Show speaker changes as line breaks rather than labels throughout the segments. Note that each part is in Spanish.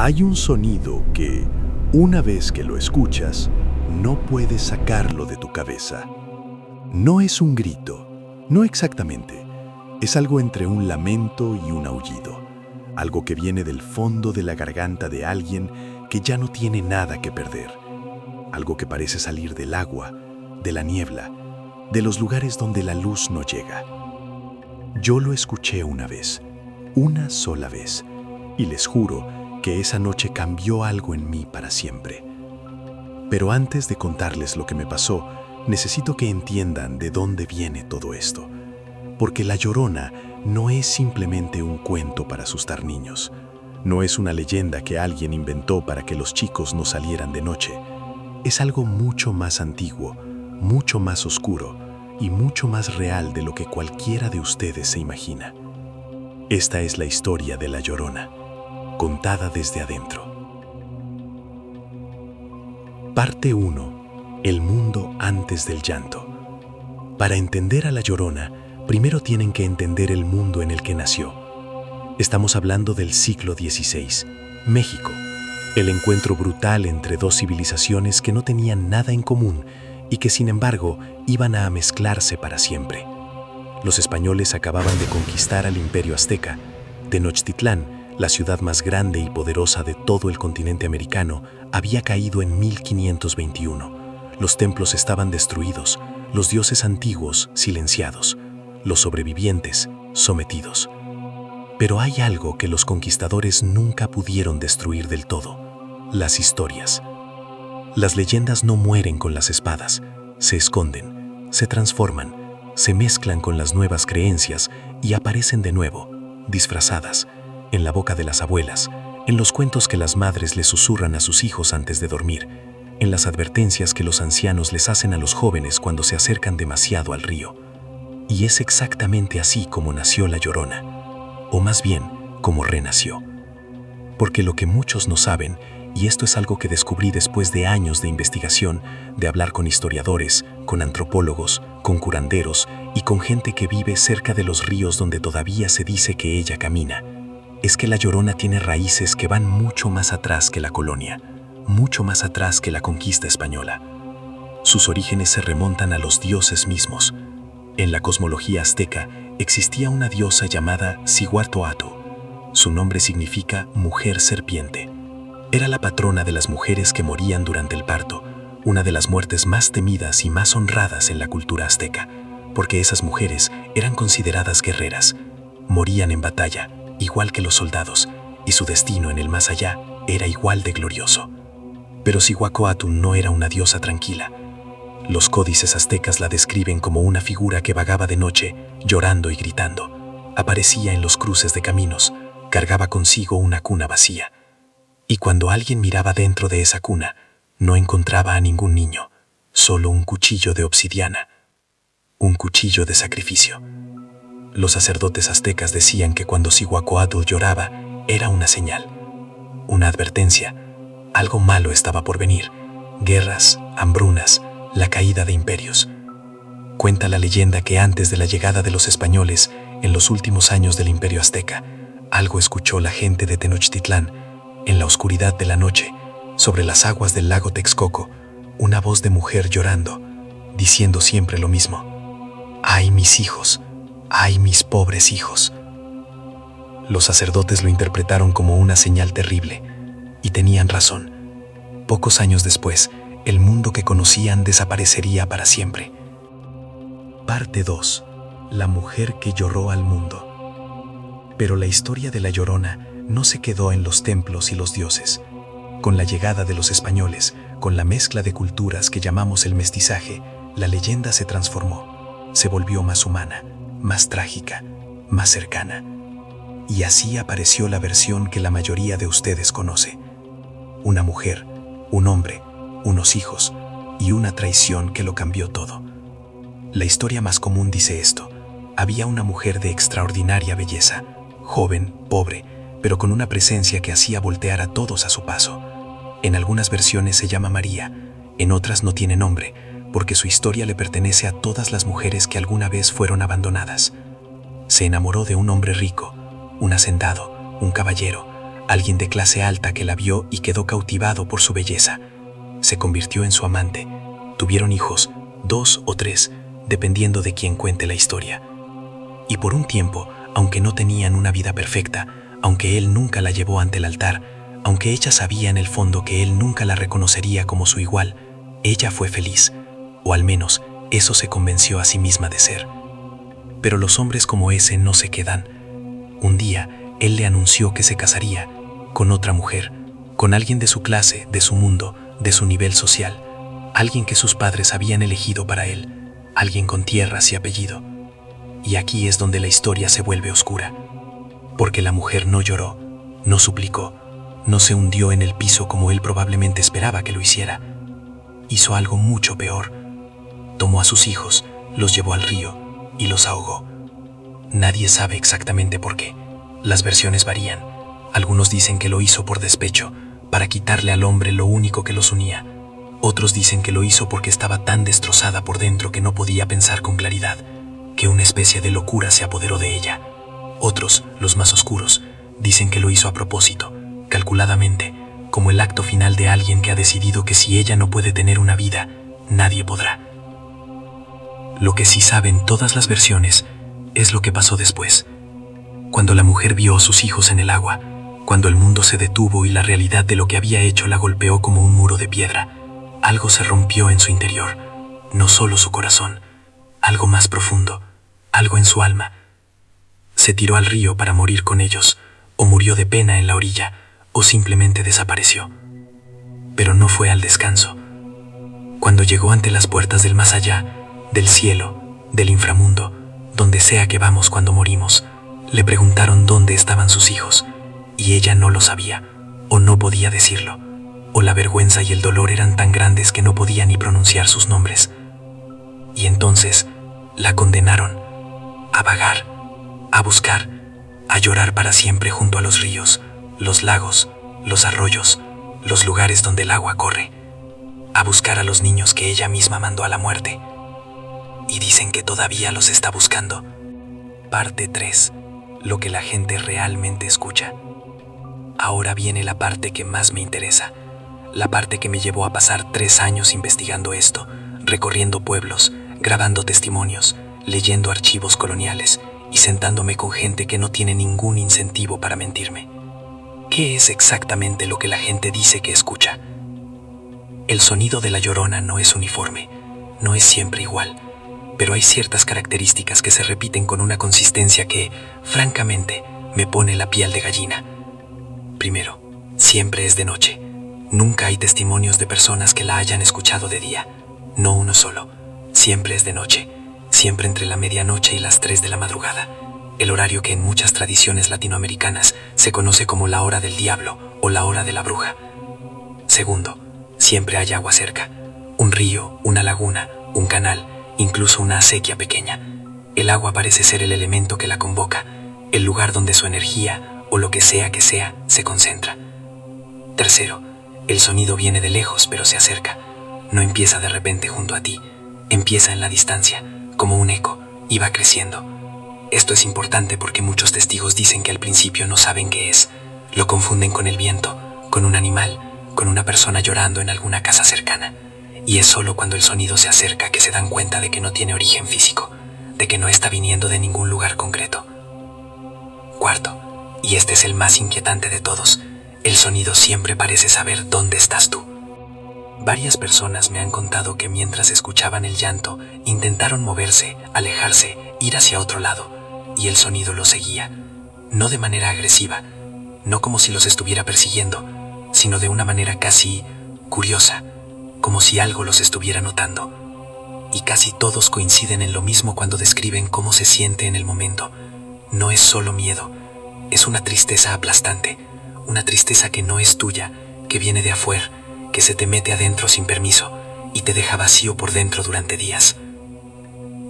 Hay un sonido que, una vez que lo escuchas, no puedes sacarlo de tu cabeza. No es un grito, no exactamente. Es algo entre un lamento y un aullido. Algo que viene del fondo de la garganta de alguien que ya no tiene nada que perder. Algo que parece salir del agua, de la niebla, de los lugares donde la luz no llega. Yo lo escuché una sola vez, y les juro que esa noche cambió algo en mí para siempre. Pero antes de contarles lo que me pasó, necesito que entiendan de dónde viene todo esto. Porque La Llorona no es simplemente un cuento para asustar niños. No es una leyenda que alguien inventó para que los chicos no salieran de noche. Es algo mucho más antiguo, mucho más oscuro y mucho más real de lo que cualquiera de ustedes se imagina. Esta es la historia de La Llorona, contada desde adentro. Parte 1. El mundo antes del llanto. Para entender a La Llorona, primero tienen que entender el mundo en el que nació. Estamos hablando del siglo XVI, México, el encuentro brutal entre dos civilizaciones que no tenían nada en común y que sin embargo iban a mezclarse para siempre. Los españoles acababan de conquistar al Imperio Azteca. Tenochtitlán, la ciudad más grande y poderosa de todo el continente americano, había caído en 1521. Los templos estaban destruidos, los dioses antiguos silenciados, los sobrevivientes sometidos. Pero hay algo que los conquistadores nunca pudieron destruir del todo: las historias. Las leyendas no mueren con las espadas, se esconden, se transforman, se mezclan con las nuevas creencias y aparecen de nuevo, disfrazadas, en la boca de las abuelas, en los cuentos que las madres les susurran a sus hijos antes de dormir, en las advertencias que los ancianos les hacen a los jóvenes cuando se acercan demasiado al río. Y es exactamente así como nació La Llorona, o más bien, como renació. Porque lo que muchos no saben, y esto es algo que descubrí después de años de investigación, de hablar con historiadores, con antropólogos, con curanderos y con gente que vive cerca de los ríos donde todavía se dice que ella camina, es que La Llorona tiene raíces que van mucho más atrás que la colonia, mucho más atrás que la conquista española. Sus orígenes se remontan a los dioses mismos. En la cosmología azteca existía una diosa llamada Cihuatl. Su nombre significa mujer serpiente. Era la patrona de las mujeres que morían durante el parto, una de las muertes más temidas y más honradas en la cultura azteca, porque esas mujeres eran consideradas guerreras. Morían en batalla, igual que los soldados, y su destino en el más allá era igual de glorioso. Pero Cihuatl no era una diosa tranquila. Los códices aztecas la describen como una figura que vagaba de noche, llorando y gritando. Aparecía en los cruces de caminos, cargaba consigo una cuna vacía. Y cuando alguien miraba dentro de esa cuna, no encontraba a ningún niño, solo un cuchillo de obsidiana, un cuchillo de sacrificio. Los sacerdotes aztecas decían que cuando Cihuatl lloraba, era una señal, una advertencia. Algo malo estaba por venir: guerras, hambrunas, la caída de imperios. Cuenta la leyenda que antes de la llegada de los españoles, en los últimos años del Imperio Azteca, algo escuchó la gente de Tenochtitlán, en la oscuridad de la noche, sobre las aguas del lago Texcoco, una voz de mujer llorando, diciendo siempre lo mismo: ¡ay, mis hijos! ¡Ay, mis pobres hijos! Los sacerdotes lo interpretaron como una señal terrible, y tenían razón. Pocos años después, el mundo que conocían desaparecería para siempre. Parte 2. La mujer que lloró al mundo. Pero la historia de La Llorona no se quedó en los templos y los dioses. Con la llegada de los españoles, con la mezcla de culturas que llamamos el mestizaje, la leyenda se transformó. Se volvió más humana, más trágica, más cercana. Y así apareció la versión que la mayoría de ustedes conoce. Una mujer, un hombre, unos hijos y una traición que lo cambió todo. La historia más común dice esto: había una mujer de extraordinaria belleza, joven, pobre, pero con una presencia que hacía voltear a todos a su paso. En algunas versiones se llama María, en otras no tiene nombre, porque su historia le pertenece a todas las mujeres que alguna vez fueron abandonadas. Se enamoró de un hombre rico, un hacendado, un caballero, alguien de clase alta que la vio y quedó cautivado por su belleza. Se convirtió en su amante. Tuvieron hijos, 2 o 3, dependiendo de quién cuente la historia. Y por un tiempo, aunque no tenían una vida perfecta, aunque él nunca la llevó ante el altar, aunque ella sabía en el fondo que él nunca la reconocería como su igual, ella fue feliz, o al menos eso se convenció a sí misma de ser. Pero los hombres como ese no se quedan. Un día, él le anunció que se casaría con otra mujer, con alguien de su clase, de su mundo, de su nivel social, alguien que sus padres habían elegido para él, alguien con tierras y apellido. Y aquí es donde la historia se vuelve oscura, porque la mujer no lloró, no suplicó, no se hundió en el piso como él probablemente esperaba que lo hiciera. Hizo algo mucho peor. Tomó a sus hijos, los llevó al río y los ahogó. Nadie sabe exactamente por qué. Las versiones varían. Algunos dicen que lo hizo por despecho, para quitarle al hombre lo único que los unía. Otros dicen que lo hizo porque estaba tan destrozada por dentro que no podía pensar con claridad, que una especie de locura se apoderó de ella. Otros, los más oscuros, dicen que lo hizo a propósito, calculadamente, como el acto final de alguien que ha decidido que si ella no puede tener una vida, nadie podrá. Lo que sí saben todas las versiones es lo que pasó después. Cuando la mujer vio a sus hijos en el agua, cuando el mundo se detuvo y la realidad de lo que había hecho la golpeó como un muro de piedra, algo se rompió en su interior, no solo su corazón, algo más profundo, algo en su alma. Se tiró al río para morir con ellos, o murió de pena en la orilla, o simplemente desapareció. Pero no fue al descanso. Cuando llegó ante las puertas del más allá, del cielo, del inframundo, donde sea que vamos cuando morimos, le preguntaron dónde estaban sus hijos, y ella no lo sabía, o no podía decirlo, o la vergüenza y el dolor eran tan grandes que no podía ni pronunciar sus nombres. Y entonces la condenaron a vagar, a buscar, a llorar para siempre junto a los ríos, los lagos, los arroyos, los lugares donde el agua corre, a buscar a los niños que ella misma mandó a la muerte. Y dicen que todavía los está buscando. Parte 3. Lo que la gente realmente escucha. Ahora viene la parte que más me interesa, la parte que me llevó a pasar 3 años investigando esto, recorriendo pueblos, grabando testimonios, leyendo archivos coloniales y sentándome con gente que no tiene ningún incentivo para mentirme. ¿Qué es exactamente lo que la gente dice que escucha? El sonido de la Llorona no es uniforme, no es siempre igual, pero hay ciertas características que se repiten con una consistencia que, francamente, me pone la piel de gallina. Primero, siempre es de noche. Nunca hay testimonios de personas que la hayan escuchado de día, no uno solo. Siempre es de noche, siempre entre la medianoche y las 3 de la madrugada, el horario que en muchas tradiciones latinoamericanas se conoce como la hora del diablo o la hora de la bruja. Segundo, siempre hay agua cerca, un río, una laguna, un canal, incluso una acequia pequeña. El agua parece ser el elemento que la convoca, el lugar donde su energía, o lo que sea, se concentra. Tercero, el sonido viene de lejos pero se acerca. No empieza de repente junto a ti, empieza en la distancia, como un eco, y va creciendo. Esto es importante porque muchos testigos dicen que al principio no saben qué es. Lo confunden con el viento, con un animal, con una persona llorando en alguna casa cercana. Y es solo cuando el sonido se acerca que se dan cuenta de que no tiene origen físico, de que no está viniendo de ningún lugar concreto. Cuarto, y este es el más inquietante de todos, el sonido siempre parece saber dónde estás tú. Varias personas me han contado que mientras escuchaban el llanto, intentaron moverse, alejarse, ir hacia otro lado, y el sonido los seguía, no de manera agresiva, no como si los estuviera persiguiendo, sino de una manera casi curiosa, como si algo los estuviera notando. Y casi todos coinciden en lo mismo cuando describen cómo se siente en el momento. No es solo miedo, es una tristeza aplastante, una tristeza que no es tuya, que viene de afuera, que se te mete adentro sin permiso y te deja vacío por dentro durante días.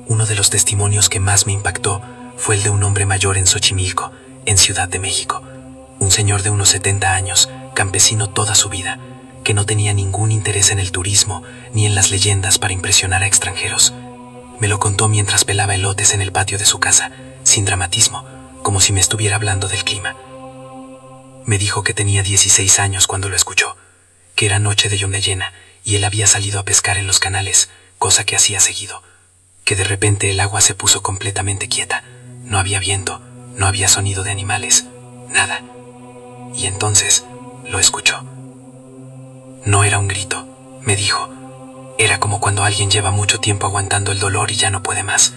Uno de los testimonios que más me impactó fue el de un hombre mayor en Xochimilco, en Ciudad de México. Un señor de unos 70 años, campesino toda su vida, que no tenía ningún interés en el turismo ni en las leyendas para impresionar a extranjeros. Me lo contó mientras pelaba elotes en el patio de su casa, sin dramatismo, como si me estuviera hablando del clima.
Me dijo que tenía 16 años cuando lo escuchó, que era noche de luna llena y él había salido a pescar en los canales, cosa que hacía seguido, que de repente el agua se puso completamente quieta, no había viento, no había sonido de animales, nada. Y entonces lo escuchó. No era un grito, me dijo. Era como cuando alguien lleva mucho tiempo aguantando el dolor y ya no puede más.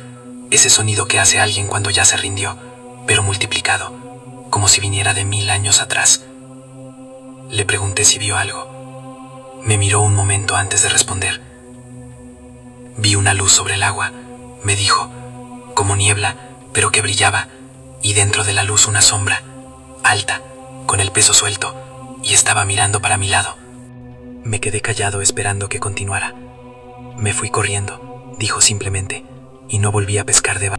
Ese sonido que hace alguien cuando ya se rindió, pero multiplicado, como si viniera de 1000 años atrás. Le pregunté si vio algo. Me miró un momento antes de responder. Vi una luz sobre el agua, me dijo, como niebla, pero que brillaba, y dentro de la luz una sombra, alta, con el peso suelto, y estaba mirando para mi lado. Me quedé callado esperando que continuara. Me fui corriendo, dijo simplemente, y no volví a pescar de